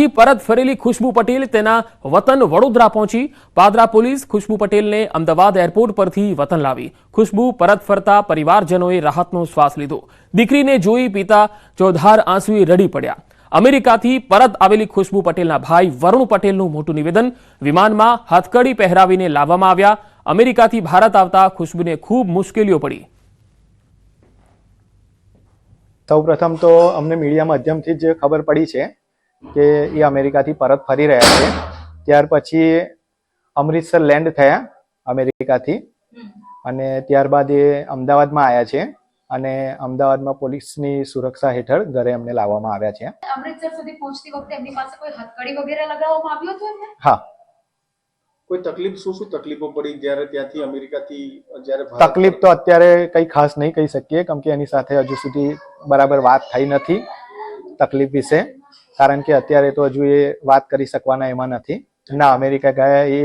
અમેરિકાથી પરત ફરેલી ખુશ્બુ પટેલ તેના વતન વડોદરા પહોંચી। પાદરા પોલીસ ખુશ્બુ પટેલને અમદાવાદ એરપોર્ટ પરથી વતન લાવી। ખુશ્બુ પરત ફરતા પરિવારજનોએ રાહતનો શ્વાસ લીધો। દીકરીને જોઈ પિતા ચોધાર આંસુએ રડી પડ્યા। અમેરિકાથી પરત આવેલી ખુશ્બુ પટેલના ભાઈ વરુણ પટેલનું મોટું નિવેદન। વિમાનમાં હાથકડી પહેરાવીને લાવવામાં આવ્યા। અમેરિકાથી ભારત આવતા ખુશ્બુને ખૂબ મુશ્કેલીઓ પડી। સૌપ્રથમ તો અમને મીડિયા માધ્યમથી જ ખબર પડી છે કે એ અમેરિકાથી પરત ફરી રહ્યા છે। ત્યાર પછી અમૃતસર લેન્ડ થયા અમેરિકાથી અને ત્યારબાદ એ અમદાવાદમાં આવ્યા છે અને અમદાવાદમાં પોલીસની સુરક્ષા હેઠળ ઘરે અમને લાવવામાં આવ્યા છે। અમૃતસર સુધી પહોંચતી વખતે એમની પાસે કોઈ હથકડી વગેરે લગાવવામાં આવ્યો હતો એમને? હા। કોઈ તકલીફ શું તકલીફો પડી જ્યારે ત્યાંથી અમેરિકાથી જ્યારે તકલીફ તો અત્યારે કંઈ ખાસ નહીં કહી શકીએ કેમ કે એની સાથે હજુ સુધી બરાબર વાત થઈ નથી તકલીફ વિશે, કારણ કે અત્યારે તો હજુ એ વાત કરી શકવાના એમાં નથી। ના, અમેરિકા ગયા એ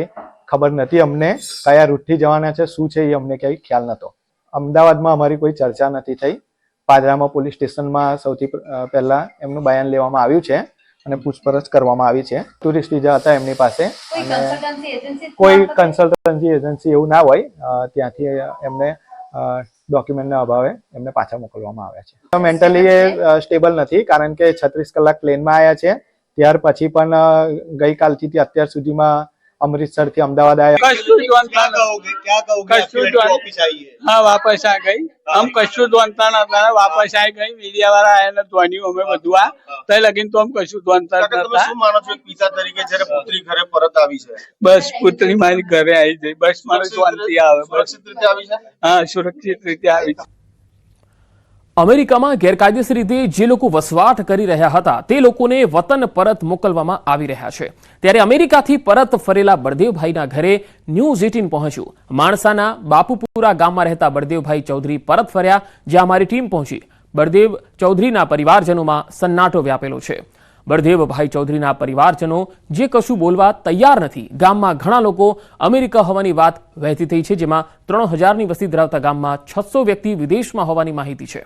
ખબર નથી અમને, કયા રૂટથી જવાના છે શું છે એ અમને કંઈ ખ્યાલ નહોતો। અમદાવાદમાં અમારી કોઈ ચર્ચા નથી થઈ। પાદરામાં પોલીસ સ્ટેશનમાં સૌથી પહેલા એમનું બયાન લેવામાં આવ્યું છે અને પૂછપરછ કરવામાં આવી છે। ટુરિસ્ટ વિઝા હતા એમની પાસે અને કોઈ કન્સલ્ટન્સી એજન્સી એવું ના હોય, ત્યાંથી એમને ડોક્યુમેન્ટના અભાવે એમને પાછા મોકલવામાં આવ્યા છે। મેન્ટલી એ સ્ટેબલ નથી કારણ કે 36 કલાક પ્લેનમાં આવ્યા છે। ત્યાર પછી પણ ગઈકાલથી અત્યાર સુધીમાં अमृतसर થી अहमदाबाद आया। हाँ, वापस आ गई। हम कशु द्वंता न था, वापस आ गई। मीडिया वाला आया न ध्वनि हमें बधुआ तय लगिन तो हम कशु द्वंता न था। શું માનો છો પિતા તરીકે જ્યારે પુત્રી ઘરે પરત આવી છે? बस पुत्री मारी घरे आई थी, बस मारे शांति आवे। સુરક્ષિત રીતે આવી છે? हाँ, सुरक्षित रीते आई थी। અમેરિકામાં ગેરકાયદેસર રીતે જે લોકો વસવાટ કરી રહ્યા હતા તે લોકોને વતન પરત મોકલવામાં આવી રહ્યા છે। ત્યારે અમેરિકાથી પરત ફરેલા બળદેવભાઈના ઘરે ન્યૂઝ 18 પહોંચ્યું। માણસાના બાપુપુરા ગામમાં રહેતા બળદેવભાઈ ચૌધરી પરત ફર્યા, જ્યાં અમારી ટીમ પહોંચી। બળદેવ ચૌધરીના પરિવારજનોમાં સન્નાટો વ્યાપેલો છે। બળદેવભાઈ ચૌધરીના પરિવારજનો જે કશું બોલવા તૈયાર નથી। ગામમાં ઘણા લોકો અમેરિકા હોવાની વાત વહેતી થઈ છે, જેમાં 3000ની વસ્તી ધરાવતા ગામમાં 600 વ્યક્તિ વિદેશમાં હોવાની માહિતી છે।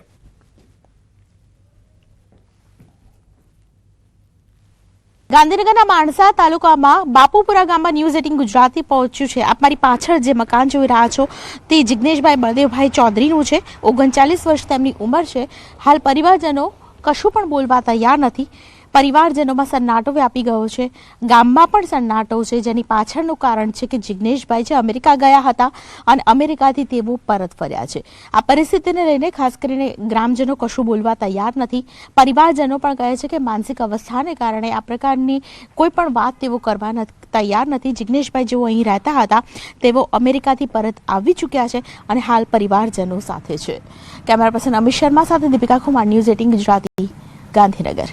ગાંધીનગરના માણસા તાલુકામાં બાપુપુરા ગામમાં ન્યૂઝ 18 ગુજરાતી પહોંચ્યું છે। આપ મારી પાછળ જે મકાન જોઈ રહ્યા છો તે જિગ્નેશભાઈ બળદેવભાઈ ચૌધરીનું છે। 39 વર્ષ તેમની ઉંમર છે। હાલ પરિવારજનો કશું પણ બોલવા તૈયાર નથી। પરિવારજનોમાં સન્નાટો વ્યાપી ગયો છે। ગામમાં પણ સન્નાટો છે, જેની પાછળનું કારણ છે કે જિગ્નેશભાઈ જે અમેરિકા ગયા હતા અને અમેરિકાથી તેઓ પરત ફર્યા છે। આ પરિસ્થિતિને લઈને ખાસ કરીને ગ્રામજનો કશું બોલવા તૈયાર નથી। પરિવારજનો પણ કહે છે કે માનસિક અવસ્થાને કારણે આ પ્રકારની કોઈ પણ વાત તેઓ કરવા તૈયાર નથી। જિગ્નેશભાઈ જેઓ અહીં રહેતા હતા તેઓ અમેરિકાથી પરત આવી ચૂક્યા છે અને હાલ પરિવારજનો સાથે છે। કેમેરા પર્સન અમિત શર્મા સાથે દીપિકા કુમાર, ન્યૂઝ 18 ગુજરાતી, ગાંધીનગર।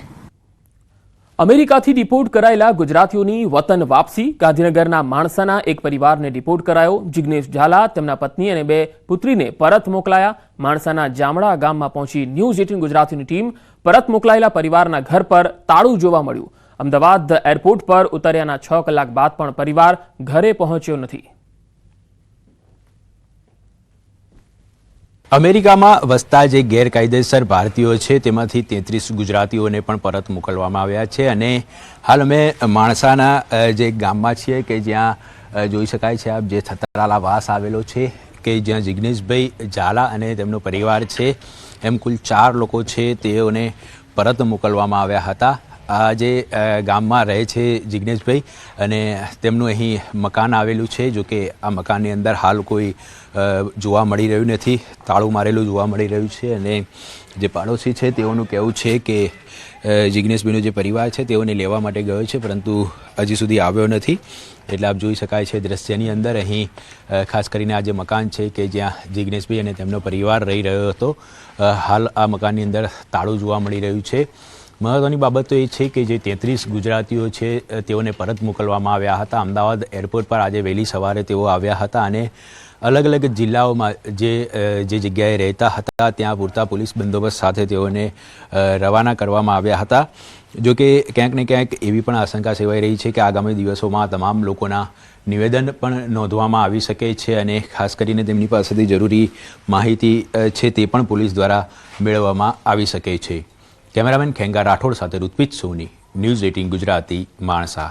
અમેરિકાથી ડિપોર્ટ કરાયેલા ગુજરાતીઓની વતન વાપસી। ગાંધીનગરના માણસાના એક પરિવારને ડિપોર્ટ કરાયો। જિગ્નેશ ઝાલા, તેમના પત્ની અને 2 પુત્રીને પરત મોકલાયા। માણસાના જામડા ગામમાં પહોંચી ન્યૂઝ 18 ગુજરાતીની ટીમ। પરત મોકલાયેલા પરિવારના ઘર પર તાળું જોવા મળ્યું। અમદાવાદ એરપોર્ટ પર ઉતર્યાના 6 કલાક બાદ પણ પરિવાર ઘરે પહોંચ્યો નથી। અમેરિકામાં વસતા જે ગેરકાયદેસર ભારતીયો છે તેમાંથી 33 ગુજરાતીઓને પણ પરત મોકલવામાં આવ્યા છે અને હાલ અમે માણસાના જે ગામમાં છીએ કે જ્યાં જોઈ શકાય છે આપ જે થતરાલાવાસ આવેલો છે કે જ્યાં જિગ્નેશભાઈ ઝાલા અને તેમનો પરિવાર છે એમ કુલ 4 લોકો છે તેઓને પરત મોકલવામાં આવ્યા હતા। આ જે ગામમાં રહે છે જિગ્નેશભાઈ અને તેમનું અહીં મકાન આવેલું છે, જો કે આ મકાનની અંદર હાલ કોઈ જોવા મળી રહ્યું નથી, તાળું મારેલું જોવા મળી રહ્યું છે અને જે પાડોશી છે તેઓનું કહેવું છે કે જિગ્નેશભાઈનો જે પરિવાર છે તેઓને લેવા માટે ગયો છે પરંતુ હજી સુધી આવ્યો નથી। એટલે આપ જોઈ શકાય છે દ્રશ્યની અંદર અહીં ખાસ કરીને આ જે મકાન છે કે જ્યાં જિગ્નેશભાઈ અને તેમનો પરિવાર રહી રહ્યો હતો, હાલ આ મકાનની અંદર તાળું જોવા મળી રહ્યું છે। મહત્વની બાબત તો એ છે કે જે 33 ગુજરાતીઓ છે તેઓને પરત મોકલવામાં આવ્યા હતા। અમદાવાદ એરપોર્ટ પર આજે વહેલી સવારે તેઓ આવ્યા હતા અને અલગ અલગ જિલ્લાઓમાં જે જગ્યાએ રહેતા હતા ત્યાં પૂરતા પોલીસ બંદોબસ્ત સાથે તેઓને રવાના કરવામાં આવ્યા હતા। જો કે ક્યાંક ને ક્યાંક એવી પણ આશંકા સેવાઈ રહી છે કે આગામી દિવસોમાં તમામ લોકોના નિવેદન પણ નોંધવામાં આવી શકે છે અને ખાસ કરીને તેમની પાસેથી જરૂરી માહિતી છે તે પણ પોલીસ દ્વારા મેળવવામાં આવી શકે છે। કેમેરામેન ખેંગા રાઠોડ સાથે ઋત્વિજ સોની, ન્યૂઝ 18 ગુજરાતી માણસા.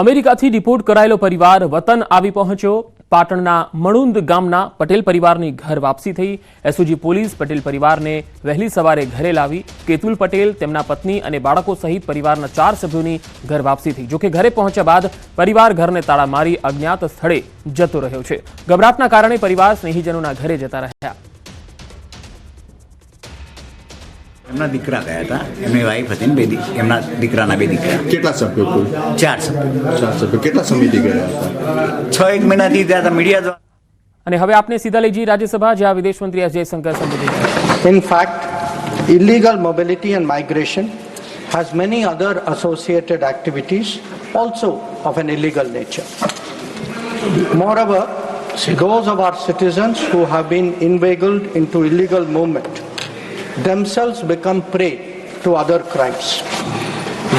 અમેરિકાથી ડિપોર્ટ કરાયેલો પરિવાર વતન આવી પહોંચ્યો. પાટણના મણુંદ ગામના પટેલ પરિવારની ઘર વાપસી થઈ. એસઓજી પોલીસ પટેલ પરિવારને વહેલી સવારે ઘરે લાવી. કેતુલ પટેલ, તેમના પત્ની અને બાળકો સહિત પરિવારના 4 સભ્યોની ઘર વાપસી થઈ. જોકે ઘરે પહોંચ્યા બાદ પરિવાર ઘરને તાળા મારી અજ્ઞાત સ્થળે જતો રહ્યો છે. ગભરાટના કારણે પરિવાર સ્નેહીજનોના ઘરે જતા રહ્યા. એમના દીકરા ગયા હતા, એમની વાઈફ હતી ને એમના દીકરાના 2 દીકરા. કેટલા સભ્યો કુલ? 4 સભ્યો. 4 સભ્યો. કેટલા સમયથી ગયા હતા? 6 મહિનાથી ત્યાં હતા મીડિયા દ્વારા. અને હવે આપને સીધા લઈ જઈએ રાજ્યસભા, જ્યાં વિદેશ મંત્રી એસ જયશંકર સંબોધિત કરશે. In fact, illegal mobility and migration has many other associated activities also of an illegal nature. Moreover, those of our citizens who have been inveigled into illegal movement themselves become prey to other crimes.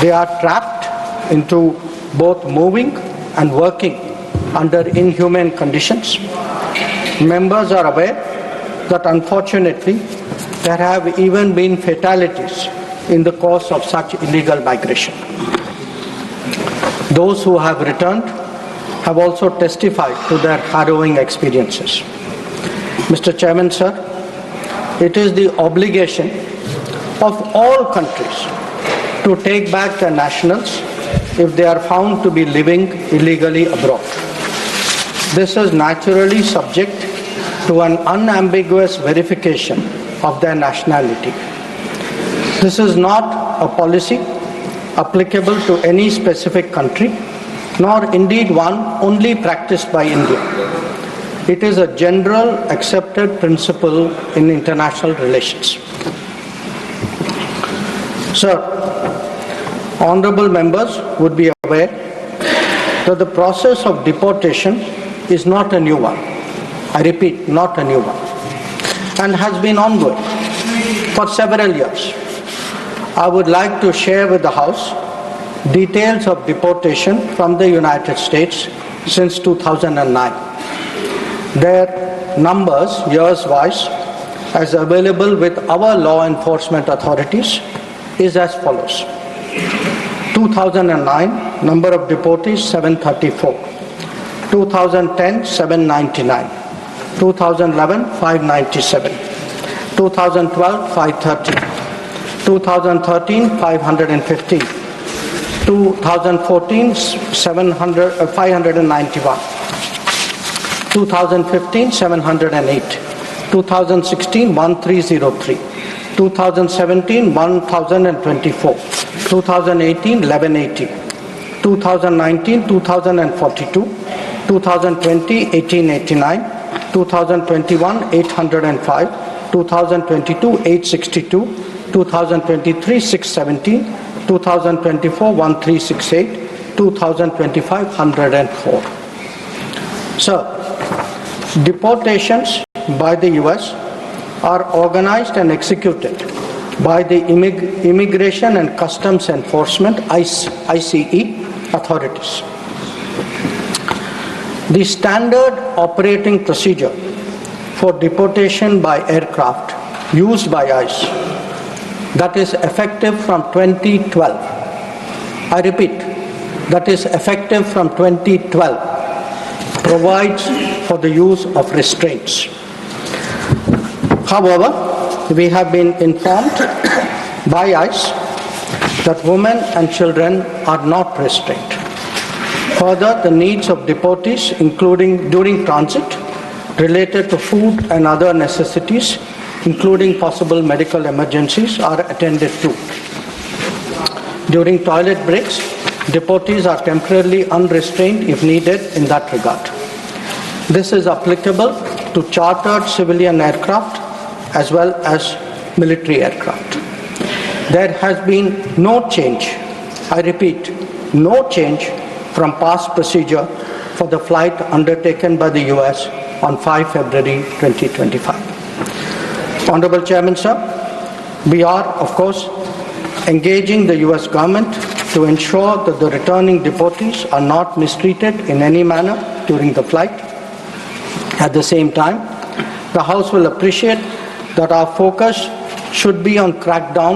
They are trapped into both moving and working under inhumane conditions. Members are aware that unfortunately there have even been fatalities in the course of such illegal migration. Those who have returned have also testified to their harrowing experiences. Mr. Chairman, sir, it is the obligation of all countries to take back their nationals if they are found to be living illegally abroad. This is naturally subject to an unambiguous verification of their nationality. This is not a policy applicable to any specific country, nor indeed one only practiced by India. It is a general accepted principle in international relations. Sir, honorable members would be aware that the process of deportation is not a new one. I repeat, not a new one, and has been ongoing for several years. I would like to share with the House details of deportation from the United States since 2009. Their numbers, years-wise, as available with our law enforcement authorities, is as follows. 2009, number of deportees 734. 2010, 799. 2011, 597. 2012, 530. 2013, 515. 2014, 591. 2015, 708. 2016, 1303. 2017, 1024. 2018, 1180. 2019, 2042. 2020, 1889. 2021, 805. 2022, 862. 2023, 617. 2024, 1368. 2025, 104. Sir, deportations by the US are organized and executed by the Immigration and Customs Enforcement ICE authorities. The standard operating procedure for deportation by aircraft used by ICE, that is effective from 2012. I repeat, that is effective from 2012. Provides for the use of restraints. However, we have been informed by ICE that women and children are not restrained. Further, the needs of deportees, including during transit, related to food and other necessities, including possible medical emergencies, are attended to. During toilet breaks, deportees are temporarily unrestrained if needed in that regard. This is applicable to chartered civilian aircraft as well as military aircraft. There has been no change, I repeat, no change from past procedure for the flight undertaken by the US on 5 February 2025. Honorable Chairman, sir, we are, of course, engaging the US government to ensure that the returning deportees are not mistreated in any manner during the flight. At the same time, the House will appreciate that our focus should be on crackdown,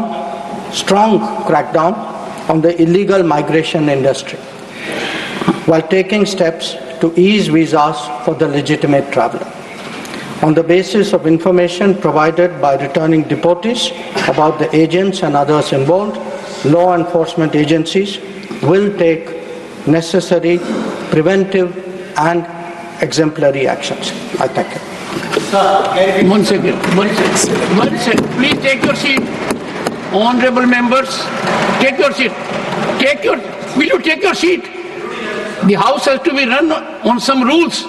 strong crackdown on the illegal migration industry, while taking steps to ease visas for the legitimate traveler. On the basis of information provided by returning deportees about the agents and others involved, law enforcement agencies will take necessary preventive and exemplary actions. I thank you. One second. Please take your seat. Honorable members, take your seat. Will you take your seat? The house has to be run on some rules.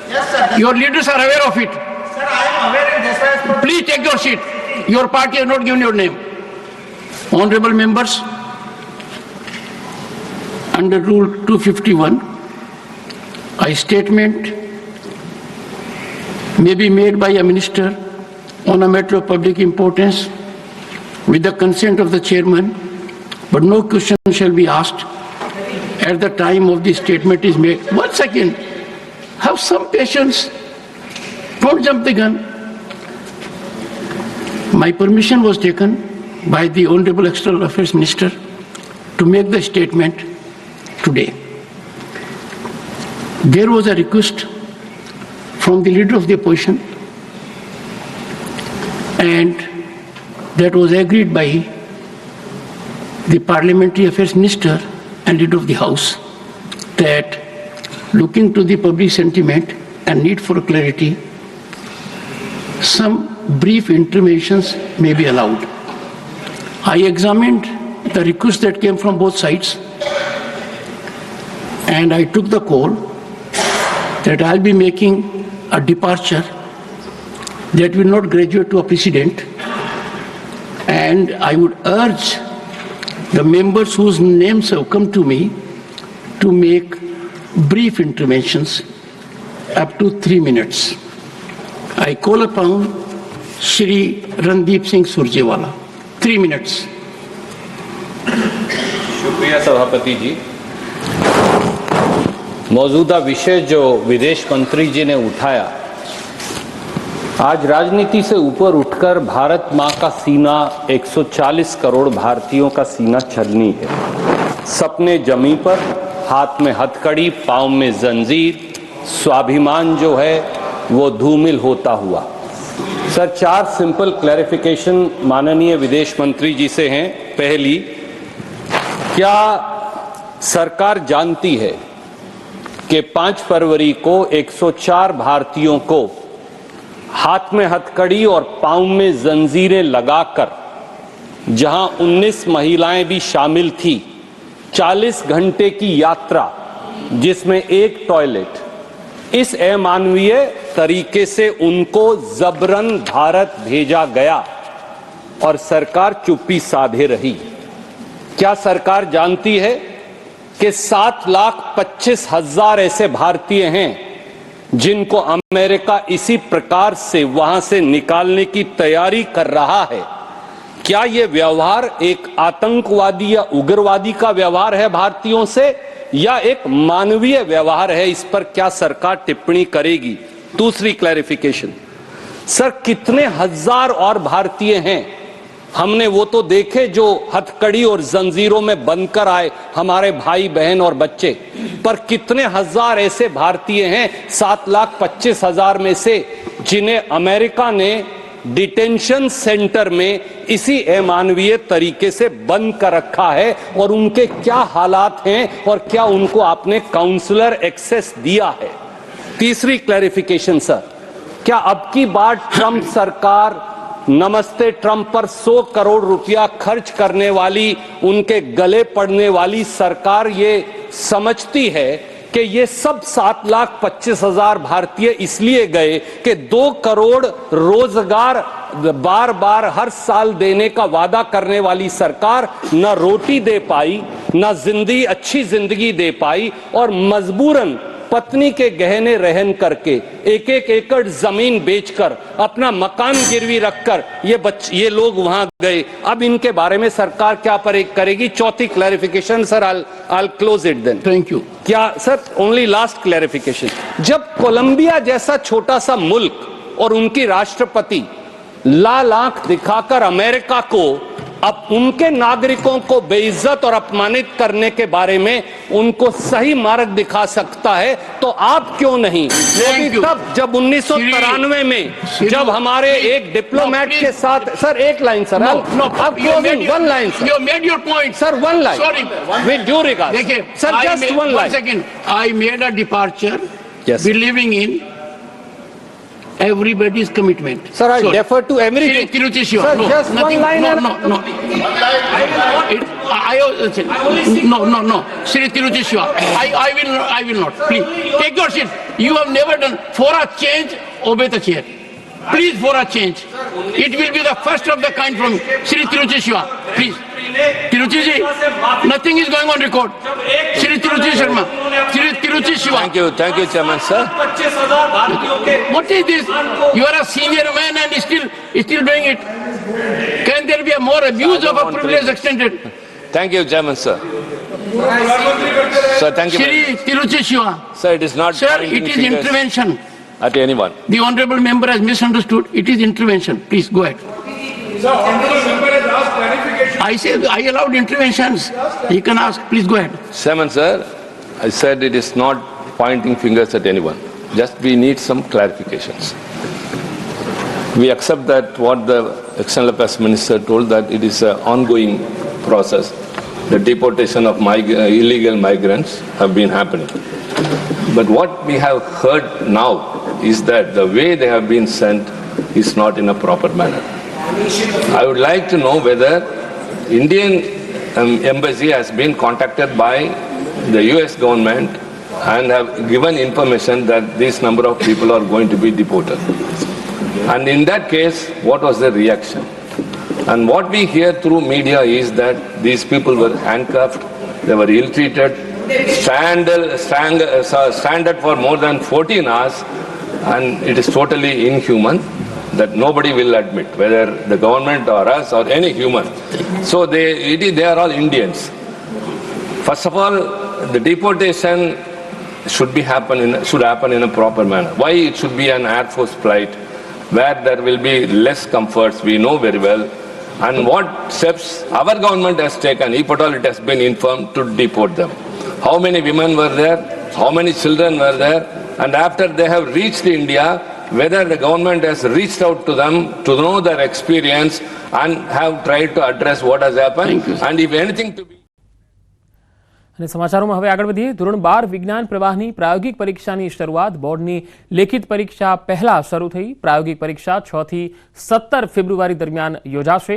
Yes, sir. Your leaders are aware of it. Sir, I am aware and that's why I spoke. Please take your seat. Your party has not given your name. Honorable members, under Rule 251, a statement may be made by a minister on a matter of public importance with the consent of the chairman, but no question shall be asked at the time of the statement is made. 1 second. Have some patience. Don't jump the gun. My permission was taken by the Honorable External Affairs Minister to make the statement today. There was a request from the leader of the opposition, and that was agreed by the Parliamentary Affairs Minister and leader of the House, that looking to the public sentiment and need for clarity, some brief interventions may be allowed. I examined the request that came from both sides, and I took the call that I'll be making a departure that will not graduate to a precedent, and I would urge the members whose names have come to me to make brief interventions up to 3 minutes. I call upon Shri Randeep Singh Surjewala. 3 minutes. शुक्रिया सभापति जी। मौजूदा विषय जो विदेश मंत्री जी ने उठाया, आज राजनीति से ऊपर उठकर भारत माँ का सीना 140 करोड़ भारतीयों का सीना छलनी है। सपने जमी पर, हाथ में हथकड़ी, पाँव में जंजीर, स्वाभिमान जो है वो धूमिल होता हुआ। सर, 4 सिंपल क्लैरिफिकेशन माननीय विदेश मंत्री जी से हैं। पहली, क्या सरकार जानती है कि 5 फरवरी को 104 भारतीयों को हाथ में हथकड़ी और पांव में जंजीरें लगाकर, जहां 19 महिलाएं भी शामिल थी, 40 घंटे की यात्रा जिसमें एक टॉयलेट, इस अमानवीय तरीके से उनको जबरन भारत भेजा गया और सरकार चुप्पी साधे रही? क्या सरकार जानती है कि 7,25,000 ऐसे भारतीय हैं जिनको अमेरिका इसी प्रकार से वहां से निकालने की तैयारी कर रहा है? क्या यह व्यवहार एक आतंकवादी या उग्रवादी का व्यवहार है भारतीयों से, या एक मानवीय व्यवहार है? इस पर क्या सरकार टिप्पणी करेगी? दूसरी क्लैरिफिकेशन, सर, कितने हजार और भारतीय हैं? हमने वो तो देखे जो हथकड़ी और जंजीरों में बंधकर आए, हमारे भाई बहन और बच्चे, पर कितने हजार ऐसे भारतीय हैं 7,25,000 में से जिन्हें अमेरिका ने डिटेंशन सेंटर में इसी अमानवीय तरीके से बंद कर रखा है, और उनके क्या हालात हैं और क्या उनको आपने काउंसलर एक्सेस दिया है? तीसरी क्लैरिफिकेशन, सर, क्या अब की बार ट्रंप सरकार नमस्ते ट्रंप पर 100 करोड़ रुपया खर्च करने वाली, उनके गले पड़ने वाली सरकार ये समझती है कि ये सब 7,25,000 भारतीय इसलिए गए कि 2 करोड़ रोजगार बार बार हर साल देने का वादा करने वाली सरकार न रोटी दे पाई, न अच्छी जिंदगी दे पाई, और मजबूरन पत्नी के गहने रहन करके 1-1 एकड़ जमीन बेचकर अपना मकान गिरवी रखकर ये लोग वहां गए? अब इनके बारे में सरकार क्या करेगी? चौथी clarification, sir, I'll close it then. Thank you. क्या सर, ओनली लास्ट क्लैरिफिकेशन, जब कोलंबिया जैसा छोटा सा मुल्क और उनकी राष्ट्रपति लाल आंख दिखाकर अमेरिका को अब उनके नागरिकों को बेइज्जत और अपमानित करने के बारे में उनको सही मार्ग दिखा सकता है तो आप क्यों नहीं? तब जब 1993 में जब हमारे एक डिप्लोमेट के साथ सर एक line sir one line You made your point. Sir one line Sorry. With due regard देखिए, sir just one one line second. I made a departure Yes. believing in everybody's commitment. Sir, I defer to everything. Shri Tiruchi Shiva. Sir, No, just one nothing. line No, and- no, no. No. Shri Tiruchi Shiva. I will not. Please, take your seat. You have never done. For a change, obey the chair. Please, for a change. It will be the first of the kind from Shri Tiruchi Shiva. Please. Tiruchi ji, nothing is going on record. Shri Tiruchi Sharma. Shri Tiruchi Shiva. Thank you, Chairman, sir. What is this? You are a senior man and still doing it. Can there be a more abuse of a privilege extended? Thank you, Chairman, sir. Sir, thank you. Shri Tiruchi Shiva. Sir, it is not Sir, pointing it is fingers intervention. at anyone. The honorable member has misunderstood. It is intervention. Please go ahead. I said I allowed interventions. He can ask. Please go ahead. Chairman, sir, I said it is not pointing fingers at anyone. Just we need some clarifications. We accept that what the External Affairs Minister told, that it is an ongoing process. The deportation of illegal migrants have been happening. But what we have heard now is that the way they have been sent is not in a proper manner. I would like to know whether Indian embassy has been contacted by the US government and have given information that this number of people are going to be deported. And in that case, what was the reaction? And what we hear through media is that these people were handcuffed, they were ill-treated, stranded for more than 14 hours, and it is totally inhuman that nobody will admit, whether the government or us or any human. So they are all Indians. First of all, the deportation should happen in a proper manner. Why it should be an Air Force flight where there will be less comforts, we know very well. And what steps our government has taken, if at all it has been informed, to deport them. How many women were there? How many children were there? And after they have reached India, whether the government has reached out to them to know their experience and have tried to address what has happened, and if anything to be. અને સમાચારોમાં હવે આગળ વધીએ. ધોરણ 12 વિજ્ઞાન પ્રવાહની પ્રાયોગિક પરીક્ષાની શરૂઆત બોર્ડની લેખિત પરીક્ષા પહેલા શરૂ થઈ. પ્રાયોગિક પરીક્ષા 6 થી 17 ફેબ્રુઆરી દરમિયાન યોજાશે.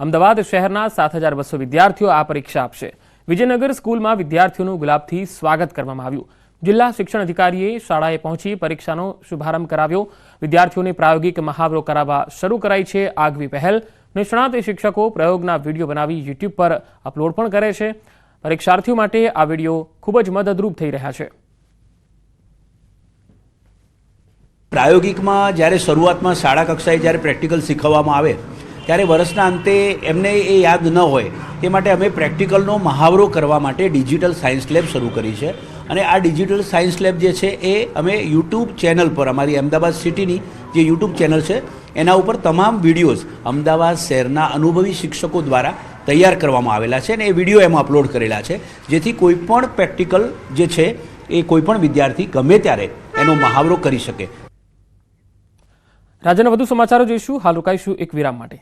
અમદાવાદ શહેરના 7200 વિદ્યાર્થીઓ આ પરીક્ષા આપશે. વિજયનગર સ્કૂલમાં વિદ્યાર્થીઓનું ગુલાબથી સ્વાગત કરવામાં આવ્યું. જિલ્લા શિક્ષણ અધિકારીએ શાળાએ પહોંચી પરીક્ષાનો શુભારંભ કરાવ્યો. વિદ્યાર્થીઓને પ્રાયોગિક મહાવરો કરાવવા શરૂ કરાઈ છે આગવી પહેલ. નિષ્ણાત શિક્ષકો પ્રયોગના વિડીયો બનાવી યુટ્યુબ પર અપલોડ પણ કરે છે. પરીક્ષાર્થીઓ માટે આ વિડીયો ખૂબ જ મદદરૂપ થઈ રહ્યા છે. પ્રાયોગિકમાં જ્યારે શરૂઆતમાં શાળા કક્ષાએ જ્યારે પ્રેક્ટિકલ શીખવવામાં આવે ત્યારે વર્ષના અંતે એમને એ યાદ ન હોય તે માટે અમે પ્રેક્ટિકલનો મહાવરો કરવા માટે ડિજિટલ સાયન્સ લેબ શરૂ કરી છે. અને આ ડિજિટલ સાયન્સ લેબ જે છે એ અમે યુટ્યુબ ચેનલ પર, અમારી અમદાવાદ સિટીની જે યુટ્યુબ ચેનલ છે એના ઉપર તમામ વિડીયોઝ અમદાવાદ શહેરના અનુભવી શિક્ષકો દ્વારા તૈયાર કરવામાં આવેલા છે અને એ વિડીયો એમાં અપલોડ કરેલા છે, જેથી કોઈપણ પ્રેક્ટિકલ જે છે એ કોઈપણ વિદ્યાર્થી ગમે ત્યારે એનો મહાવરો કરી શકે. રાજ્યના વધુ સમાચારો જોઈશું. હાલ રોકાઈશું એક વિરામ માટે.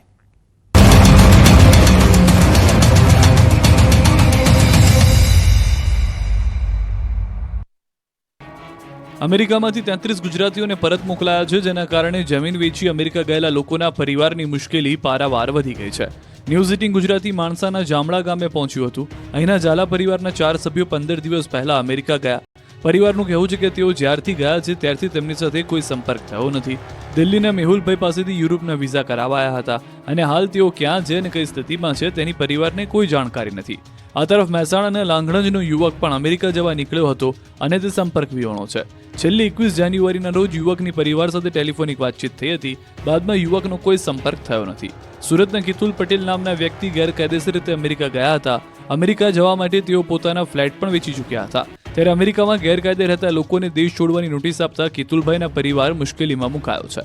અમેરિકામાંથી 33 ગુજરાતીઓને પરત મોકલાયા છે, જેના કારણે જમીન વેચી અમેરિકા ગયેલા લોકોના પરિવારની મુશ્કેલી પારાવાર વધી ગઈ છે. ન્યૂઝ 18 ગુજરાતી માણસાના જામડા ગામે પહોંચ્યું હતું. અહીંના ઝાલા પરિવારના 4 સભ્યો 15 દિવસ પહેલા અમેરિકા ગયા. પરિવારનું કહેવું છે કે તેઓ જ્યારથી ગયા છે ત્યારથી તેમની સાથે કોઈ સંપર્ક થયો નથી. દિલ્હીના મેહુલભાઈ પાસેથી યુરોપના વિઝા કરાવાયા હતા અને હાલ તેઓ ક્યાં છે અને કઈ સ્થિતિમાં છે તેની પરિવારને કોઈ જાણકારી નથી. આ તરફ મહેસાણાના લાંઘણજનો યુવક પણ અમેરિકા જવા નીકળ્યો હતો અને તે સંપર્ક વિહોણો છે. છેલ્લી 21 જાન્યુઆરીના રોજ યુવકની પરિવાર સાથે ટેલિફોનિક વાતચીત થઈ હતી. બાદમાં યુવકનો કોઈ સંપર્ક થયો નથી. સુરતના કિતુલ પટેલ નામના વ્યક્તિ ગેરકાયદેસર રીતે અમેરિકા ગયા હતા. અમેરિકા જવા માટે તેઓ પોતાના ફ્લેટ પણ વેચી ચૂક્યા હતા. ત્યારે અમેરિકામાં ગેરકાયદે રહેતા લોકોને દેશ છોડવાની નોટિસ આપતા કિતુલભાઈના પરિવાર મુશ્કેલીમાં મુકાયો છે.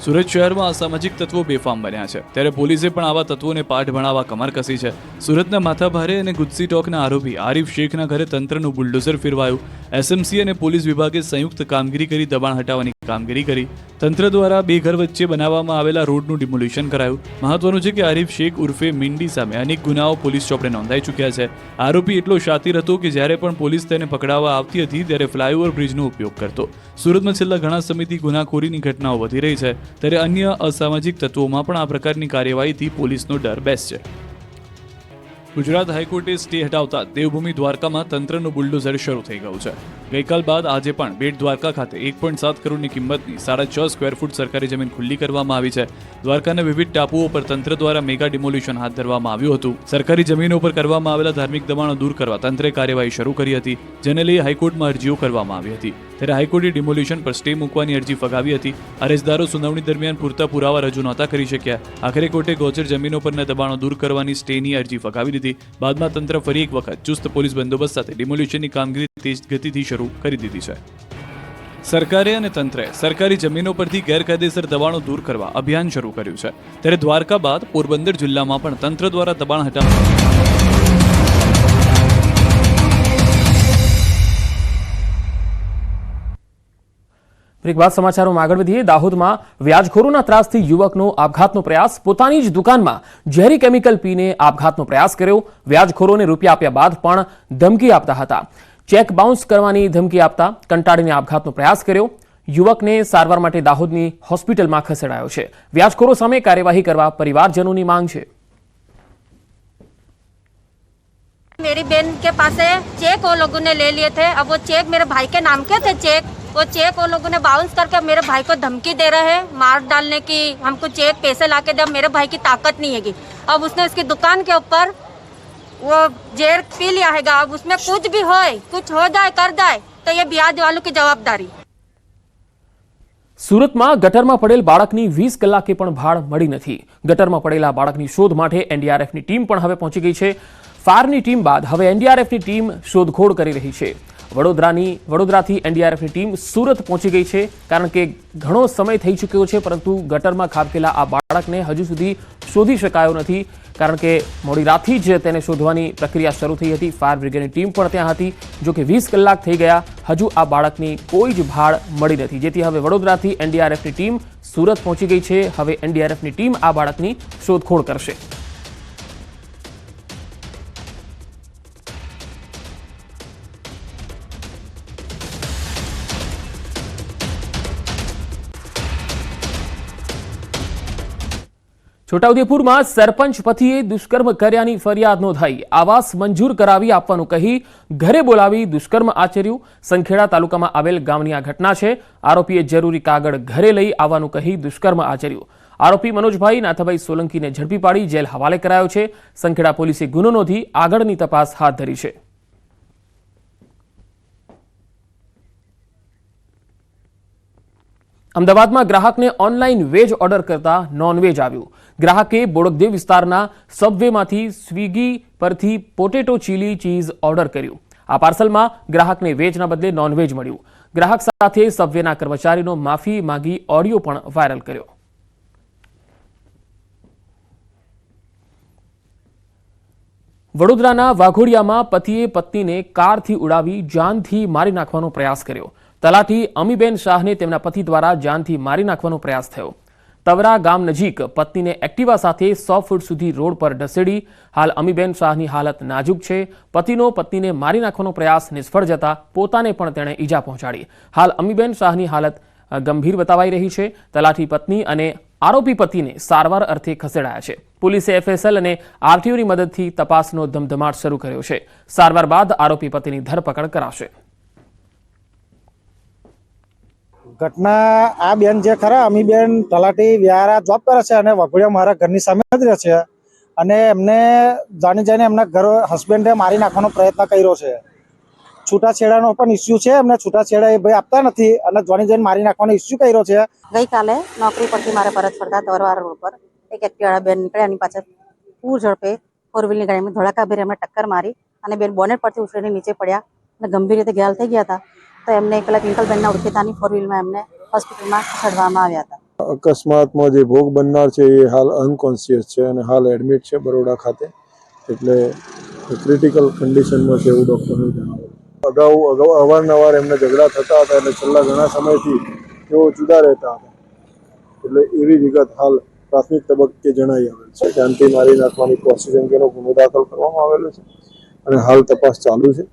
સુરત શહેરમાં અસામાજિક તત્વો બેફામ બન્યા છે, ત્યારે પોલીસે પણ આવા તત્વોને પાઠ ભણાવવા કમર કસી છે. સુરતના માથાભારે અને ગુજસી ટોકના આરોપી આરિફ શેખના ઘરે તંત્રનું બુલડોઝર ફેરવાયું. એસએમસી અને પોલીસ વિભાગે સંયુક્ત કામગીરી કરી દબાણ હટાવવાની કામગીરી કરી. તંત્ર દ્વારા બે ઘર વચ્ચે બનાવવામાં આવેલા રોડનું ડિમોલિશન કરાયું. મહત્વનું છે કે આરિફ શેખ ઉર્ફે મિંડી સામે અનેક ગુનાઓ પોલીસ ચોપડે નોંધાઈ ચૂક્યા છે. આરોપી એટલો શાતિર હતો કે જ્યારે પણ પોલીસ તેને પકડાવવા આવતી હતી ત્યારે ફ્લાયઓવર બ્રિજનો ઉપયોગ કરતો. સુરતમાં છેલ્લા ઘણા સમયથી ગુનાખોરીની ઘટનાઓ વધી રહી છે, ત્યારે અન્ય અસામાજિક તત્વોમાં પણ આ પ્રકારની કાર્યવાહીથી પોલીસનો ડર બેસશે. ગુજરાત હાઈકોર્ટે સ્ટે હટાવતા દેવભૂમિ દ્વારકામાં તંત્રનું બુલડોઝર શરૂ થઈ ગયું છે. ગઈકાલ બાદ આજે પણ બેટ દ્વારકા ખાતે 1.7 કરોડની કિંમતની 6.5 સ્ક્વેર ફૂટ સરકારી જમીન ખુલ્લી કરવામાં આવી છે. દ્વારકાના વિવિધ ટાપુઓ પર તંત્ર દ્વારા મેગા ડિમોલિશન હાથ ધરવામાં આવ્યું હતું. સરકારી જમીનો પર કરવામાં આવેલા ધાર્મિક દબાણો દૂર કરવા તંત્રે કાર્યવાહી શરૂ કરી હતી, જેને લઈ હાઈકોર્ટમાં અરજીઓ કરવામાં આવી હતી. ત્યારે હાઈકોર્ટે ડિમોલિશન પર સ્ટે મૂકવાની અરજી ફગાવી હતી. અરજદારો સુનાવણી દરમિયાન પૂરતા પુરાવા રજૂ નહોતા કરી શક્યા. આખરે કોર્ટે ગોચર જમીનો પરના દબાણો દૂર કરવાની સ્ટેની અરજી ફગાવી દીધી. બાદમાં તંત્ર ફરી એક વખત ચુસ્ત પોલીસ બંદોબસ્ત સાથે ડિમોલિશનની કામગીરી તેજ ગતિથી શરૂ કરી દીધી છે. સરકારે અને તંત્રે સરકારી જમીનો પરથી ગેરકાયદેસર દબાણો દૂર કરવા અભિયાન શરૂ કર્યું છે. ત્યારે દ્વારકા બાદ પોરબંદર જિલ્લામાં પણ તંત્ર દ્વારા દબાણ હટાવવા બ્રેક બાદ સમાચારોમાં આગળ વધીએ. દાહોદમાં વ્યાજખોરોના ત્રાસથી યુવકનો આપઘાતનો પ્રયાસ. પોતાની જ દુકાનમાં ઝેરી કેમિકલ પીને આપઘાતનો પ્રયાસ કર્યો. વ્યાજખોરોને રૂપિયા આપ્યા બાદ પણ ધમકી આપતા હતા. ચેક બાઉન્સ કરવાની ધમકી આપતા કંટાળીને આપઘાતનો પ્રયાસ કર્યો. યુવકને સારવાર માટે દાહોદની હોસ્પિટલમાં ખસેડાયો છે. વ્યાજખોરો સામે કાર્યવાહી કરવા પરિવારજનોની માંગ છે. मेरी बहन के पास है चेक वो लोगों ने ले लिए थे. अब वो चेक मेरे भाई के नाम के थे चेक. वो चेक वो लोगों ने बाउंस करके मेरे भाई को धमकी दे रहे हैं मार डालने की. हमको चेक पैसे लाके दे. मेरे भाई की ताकत नहीं हैगी. अब उसने उसकी दुकान के ऊपर वो जहर पी लिया हैगा. अब उसमें कुछ भी हो, कुछ हो जाए कर जाए तो ये ब्याज वालों की जवाबदारी. સુરતમાં ગટરમાં પડેલ બાળકની 20 કલાકે પણ ભાળ મળી નથી. ગટરમાં પડેલા બાળકની શોધ માટે એનડીઆરએફની ટીમ પણ હવે પહોંચી ગઈ છે. ફાયરની ટીમ બાદ હવે એનડીઆરએફની ટીમ શોધખોળ કરી રહી છે. વડોદરાથી એનડીઆરએફની ટીમ સુરત પહોંચી ગઈ છે, કારણ કે ઘણો સમય થઈ ચૂક્યો છે, પરંતુ ગટરમાં ખાબકેલા આ બાળકને હજુ સુધી શોધી શકાયો નથી, કારણ કે મોડી રાતથી જ તેને શોધવાની પ્રક્રિયા શરૂ થઈ હતી. ફાયર બ્રિગેડની ટીમ પણ ત્યાં હતી. જો કે 20 કલાક થઈ ગયા, હજુ આ બાળકની કોઈ જ ભાળ મળી નથી, જેથી હવે વડોદરાથી એનડીઆરએફની ટીમ સુરત પહોંચી ગઈ છે. હવે એનડીઆરએફની ટીમ આ બાળકની શોધખોળ કરશે. છોટાઉદેપુરમાં સરપંચ પતિએ દુષ્કર્મ કર્યાની ફરિયાદ નોંધાઈ. આવાસ મંજૂર કરાવી આપવાનું કહી ઘરે બોલાવી દુષ્કર્મ આચર્યું. સંખેડા તાલુકામાં આવેલ ગામની આ ઘટના છે. આરોપીએ જરૂરી કાગળ ઘરે લઈ આવવાનું કહી દુષ્કર્મ આચર્યું. આરોપી મનોજભાઈ નાથાભાઈ સોલંકીને ઝડપી પાડી જેલ હવાલે કરાયો છે. સંખેડા પોલીસે ગુનો નોંધી આગળની તપાસ હાથ ધરી છે. અમદાવાદમાં ગ્રાહકને ઓનલાઈન વેજ ઓર્ડર કરતા નોનવેજ આવ્યું. ગ્રાહકે બોડકદેવ વિસ્તારના સબવેમાંથી સ્વિગી પરથી પોટેટો ચીલી ચીઝ ઓર્ડર કર્યું. આ પાર્સલમાં ગ્રાહકને વેજના બદલે નોનવેજ મળ્યું. ગ્રાહક સાથે સબવેના કર્મચારીનો માફી માંગી ઓડિયો પણ વાયરલ કર્યો. વડોદરાના વાઘોડિયામાં પતિએ પત્નીને કારથી ઉડાવી જાનથી મારી નાખવાનો પ્રયાસ કર્યો. તલાટી અમીબેન શાહને તેમના પતિ દ્વારા જાનથી મારી નાખવાનો પ્રયાસ થયો. તવરા ગામ નજીક પત્નીને એક્ટિવા સાથે 100 ફૂટ સુધી રોડ પર ઢસેડી. હાલ અમીબેન શાહની હાલત નાજુક છે. પતિનો પત્નીને મારી નાખવાનો પ્રયાસ નિષ્ફળ જતા પોતાને પણ તેણે ઈજા પહોંચાડી. હાલ અમીબેન શાહની હાલત ગંભીર બતાવાઈ રહી છે. તલાટી પત્ની અને આરોપી પતિને સારવાર અર્થે ખસેડાયા છે. પોલીસે એફએસએલ અને આરટીઓની મદદથી તપાસનો ધમધમાટ શરૂ કર્યો છે. સારવાર બાદ આરોપી પતિની ધરપકડ કરાશે. ઘટના આ બેન જે ખરા અમીબેન તલાટી વ્યારા જોબ કરે છે અને વઘોડિયા મારા ઘરની સામે જ રહે છે, અને એમને જાણી જઈને એમના ઘર હસબન્ડે મારી નાખવાનો પ્રયત્ન કર્યો છે. છૂટાછેડાનો પણ ઇસ્યુ છે. એમને છૂટાછેડા એ ભાઈ આપતા નથી અને જાણી જઈને મારી નાખવાનો ઇસ્યુ કર્યો છે. ગઈકાલે નોકરી પરથી મારે પરત ફરતા તવરવાળા રોડ પર એક એક્ટિવાળા બેન નીકળ્યા. એની પાછળ પૂર ઝડપે ફોર વ્હીલની ગાડીમાં ધોળાકાભેર એમને ટક્કર મારી અને બેન બોનેટ પરથી ઉછળીને નીચે પડ્યા અને ગંભીર રીતે ઘાયલ થઈ ગયા હતા. તો એમને પેલા ટ્વિંકલબેનના ઓળખીતાની ફોર વ્હીલમાં એમને હોસ્પિટલમાં ખસેડવામાં આવ્યા હતા. અકસ્માતમાં જે ભોગ બનનાર છે એ હાલ અનકોન્શિયસ છે અને હાલ એડમિટ છે બરોડા ખાતે, એટલે ક્રિટિકલ કન્ડિશનમાં છે એવું ડૉક્ટરે જણાવ્યું. અગાઉ અવારનવાર એમને ઝઘડા થતા હતા, એટલે છેલ્લા ઘણા સમયથી તેઓ જુદા રહેતા હતા, એટલે એવી વિગત હાલ પ્રાથમિક તબક્કે જણાઈ આવેલ છે. જાનથી મારી નાખવાની કોશિશ અંગેનો ગુનો દાખલ કરવામાં આવેલો છે અને હાલ તપાસ ચાલુ છે.